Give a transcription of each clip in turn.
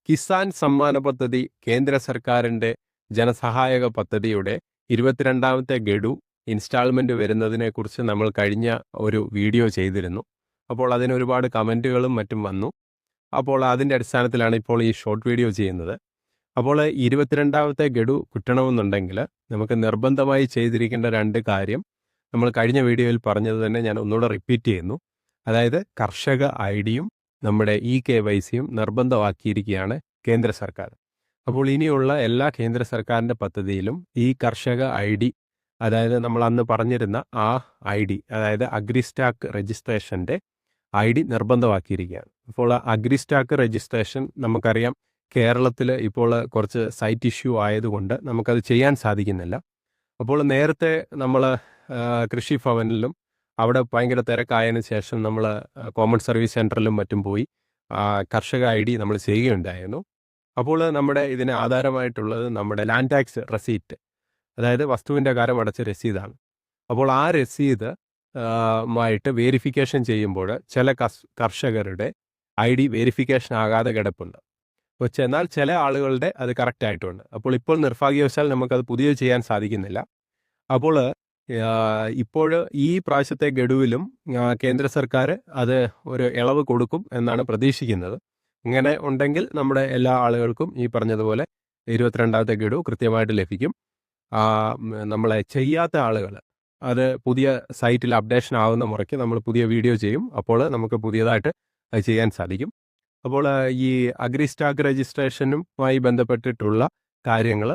കിസാൻ സമ്മാന പദ്ധതി കേന്ദ്ര സർക്കാരിൻ്റെ ജനസഹായക പദ്ധതിയുടെ 22ാമത്തെ ഗഡു ഇൻസ്റ്റാൾമെൻറ്റ് വരുന്നതിനെക്കുറിച്ച് നമ്മൾ കഴിഞ്ഞ ഒരു വീഡിയോ ചെയ്തിരുന്നു. അപ്പോൾ അതിന് ഒരുപാട് കമൻറ്റുകളും മറ്റും വന്നു. അപ്പോൾ അതിൻ്റെ അടിസ്ഥാനത്തിലാണ് ഇപ്പോൾ ഈ ഷോർട്ട് വീഡിയോ ചെയ്യുന്നത്. അപ്പോൾ 22ാമത്തെ ഗഡു കിട്ടണമെന്നുണ്ടെങ്കിൽ നമുക്ക് നിർബന്ധമായി ചെയ്തിരിക്കേണ്ട 2 കാര്യം നമ്മൾ കഴിഞ്ഞ വീഡിയോയിൽ പറഞ്ഞത് തന്നെ ഞാൻ ഒന്നുകൂടെ റിപ്പീറ്റ് ചെയ്യുന്നു. അതായത് കർഷക ഐഡിയും നമ്മുടെ KYCയും നിർബന്ധമാക്കിയിരിക്കുകയാണ് കേന്ദ്ര സർക്കാർ. അപ്പോൾ ഇനിയുള്ള എല്ലാ കേന്ദ്ര സർക്കാരിൻ്റെ പദ്ധതിയിലും ഈ കർഷക ID, അതായത് നമ്മൾ അന്ന് പറഞ്ഞിരുന്ന ആ ID, അതായത് അഗ്രിസ്റ്റാക്ക് രജിസ്ട്രേഷൻ്റെ ID നിർബന്ധമാക്കിയിരിക്കുകയാണ്. ഇപ്പോൾ അഗ്രിസ്റ്റാക്ക് രജിസ്ട്രേഷൻ നമുക്കറിയാം, കേരളത്തിൽ ഇപ്പോൾ കുറച്ച് സൈറ്റ് ഇഷ്യൂ ആയതുകൊണ്ട് നമുക്കത് ചെയ്യാൻ സാധിക്കുന്നില്ല. അപ്പോൾ നേരത്തെ നമ്മൾ കൃഷിഭവനിലും അവിടെ ഭയങ്കര തിരക്കായതിനു ശേഷം നമ്മൾ കോമൺ സർവീസ് സെൻറ്ററിലും മറ്റും പോയി കർഷക ID നമ്മൾ ചെയ്യുകയുണ്ടായിരുന്നു. അപ്പോൾ നമ്മുടെ ഇതിന് ആധാരമായിട്ടുള്ളത് നമ്മുടെ ലാൻഡ് ടാക്സ് റെസീറ്റ്, അതായത് വസ്തുവിൻ്റെ കരം അടച്ച രസീതാണ്. അപ്പോൾ ആ രസീത് മായിട്ട് വേരിഫിക്കേഷൻ ചെയ്യുമ്പോൾ ചില കർഷകരുടെ ID വേരിഫിക്കേഷൻ ആകാതെ കിടപ്പുണ്ട്. എന്നാൽ ചില ആളുകളുടെ അത് കറക്റ്റായിട്ടുണ്ട്. അപ്പോൾ ഇപ്പോൾ നിർഭാഗ്യവശാൽ നമുക്കത് പുതിയത് ചെയ്യാൻ സാധിക്കുന്നില്ല. അപ്പോൾ ഇപ്പോൾ ഈ പ്രാവശ്യത്തെ ഗഡുവിലും കേന്ദ്ര സർക്കാർ അത് ഒരു ഇളവ് കൊടുക്കും എന്നാണ് പ്രതീക്ഷിക്കുന്നത്. ഇങ്ങനെ ഉണ്ടെങ്കിൽ നമ്മുടെ എല്ലാ ആളുകൾക്കും ഈ പറഞ്ഞതുപോലെ 22ാമത്തെ ഗഡു കൃത്യമായിട്ട് ലഭിക്കും. നമ്മളെ ചെയ്യാത്ത ആളുകൾ അത് പുതിയ സൈറ്റിൽ അപ്ഡേഷൻ ആവുന്ന മുറയ്ക്ക് നമ്മൾ പുതിയ വീഡിയോ ചെയ്യും. അപ്പോൾ നമുക്ക് പുതിയതായിട്ട് അത് ചെയ്യാൻ സാധിക്കും. അപ്പോൾ ഈ അഗ്രിസ്റ്റാക്ക് രജിസ്ട്രേഷനുമായി ബന്ധപ്പെട്ടിട്ടുള്ള കാര്യങ്ങൾ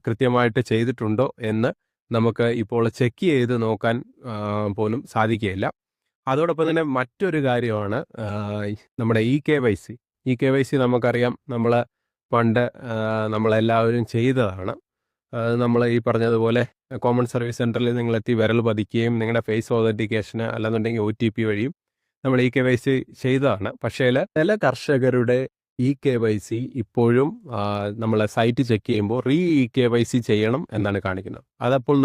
കൃത്യമായിട്ട് ചെയ്തിട്ടുണ്ടോ എന്ന് നമുക്ക് ഇപ്പോൾ ചെക്ക് ചെയ്ത് നോക്കാൻ പോലും സാധിക്കുകയില്ല. അതോടൊപ്പം തന്നെ മറ്റൊരു കാര്യമാണ് നമ്മുടെ KYC നമുക്കറിയാം, നമ്മൾ പണ്ട് നമ്മളെല്ലാവരും ചെയ്തതാണ്. നമ്മൾ ഈ പറഞ്ഞതുപോലെ കോമൺ സർവീസ് സെൻറ്ററിൽ നിങ്ങളെത്തി വിരൽ പതിക്കുകയും നിങ്ങളുടെ ഫേസ് ഓതൻറ്റിക്കേഷന് അല്ലെന്നുണ്ടെങ്കിൽ OTP വഴിയും നമ്മൾ KYC ചെയ്തതാണ്. പക്ഷേ ചില കർഷകരുടെ KYC ഇപ്പോഴും നമ്മൾ സൈറ്റ് ചെക്ക് ചെയ്യുമ്പോൾ KYC ചെയ്യണം എന്നാണ് കാണിക്കുന്നത്. അതപ്പോൾ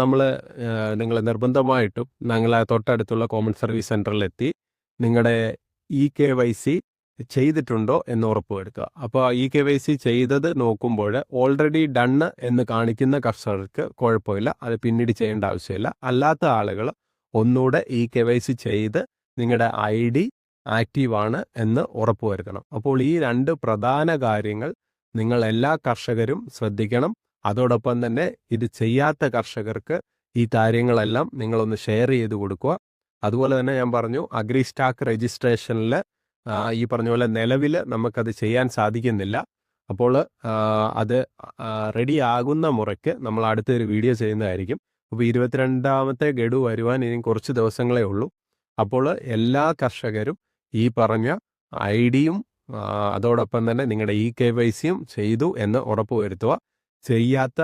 നിങ്ങൾ നിർബന്ധമായിട്ടും നിങ്ങളെ തൊട്ടടുത്തുള്ള കോമൺ സർവീസ് സെൻറ്ററിലെത്തി നിങ്ങളുടെ KYC ചെയ്തിട്ടുണ്ടോ എന്ന് ഉറപ്പുവരുത്തുക. അപ്പോൾ KYC ചെയ്തത് നോക്കുമ്പോൾ ഓൾറെഡി ഡണ്ണ് എന്ന് കാണിക്കുന്ന കർഷകർക്ക് കുഴപ്പമില്ല, അത് പിന്നീട് ചെയ്യേണ്ട ആവശ്യമില്ല. അല്ലാത്ത ആളുകൾ ഒന്നുകൂടെ KYC ചെയ്ത് നിങ്ങളുടെ ID ആക്റ്റീവാണ് എന്ന് ഉറപ്പുവരുത്തണം. അപ്പോൾ ഈ 2 പ്രധാന കാര്യങ്ങൾ നിങ്ങൾ എല്ലാ കർഷകരും ശ്രദ്ധിക്കണം. അതോടൊപ്പം തന്നെ ഇത് ചെയ്യാത്ത കർഷകർക്ക് ഈ കാര്യങ്ങളെല്ലാം നിങ്ങളൊന്ന് ഷെയർ ചെയ്ത് കൊടുക്കുക. അതുപോലെ തന്നെ ഞാൻ പറഞ്ഞു, അഗ്രിസ്റ്റാക്ക് രജിസ്ട്രേഷനിൽ ഈ പറഞ്ഞ പോലെ നിലവിൽ നമുക്കത് ചെയ്യാൻ സാധിക്കുന്നില്ല. അപ്പോൾ അത് റെഡി ആകുന്ന മുറയ്ക്ക് നമ്മൾ അടുത്തൊരു വീഡിയോ ചെയ്യുന്നതായിരിക്കും. അപ്പോൾ 22ാമത്തെ ഗഡു വരുവാൻ ഇനി കുറച്ച് ദിവസങ്ങളേ ഉള്ളൂ. അപ്പോൾ എല്ലാ കർഷകരും ഈ പറഞ്ഞ IDയും അതോടൊപ്പം തന്നെ നിങ്ങളുടെ KYCയും ചെയ്തു എന്ന് ഉറപ്പുവരുത്തുക. ചെയ്യാത്ത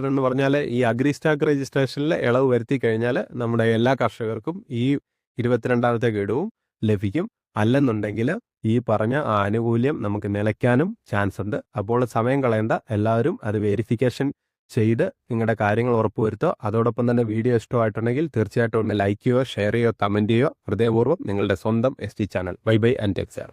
എന്ന് പറഞ്ഞാൽ ഈ അഗ്രിസ്റ്റാക്ക് രജിസ്ട്രേഷനിൽ ഇളവ് വരുത്തി കഴിഞ്ഞാൽ നമ്മുടെ എല്ലാ കർഷകർക്കും ഈ 22ാമത്തെ ഗഡുവും ലഭിക്കും. അല്ലെന്നുണ്ടെങ്കിൽ ഈ പറഞ്ഞ ആനുകൂല്യം നമുക്ക് നിലയ്ക്കാനും ചാൻസ് ഉണ്ട്. അപ്പോൾ സമയം കളയേണ്ട, എല്ലാവരും അത് വെരിഫിക്കേഷൻ ചെയ്ത് നിങ്ങളുടെ കാര്യങ്ങൾ ഉറപ്പുവരുത്തുക. അതോടൊപ്പം തന്നെ വീഡിയോ ഇഷ്ടമായിട്ടുണ്ടെങ്കിൽ തീർച്ചയായിട്ടും ഒന്ന് ലൈക്ക് ചെയ്യുക, ഷെയർ ചെയ്യുക, കമൻറ്റ് ചെയ്യുക. ഹൃദയപൂർവ്വം നിങ്ങളുടെ സ്വന്തം ST channel. Bye and take care.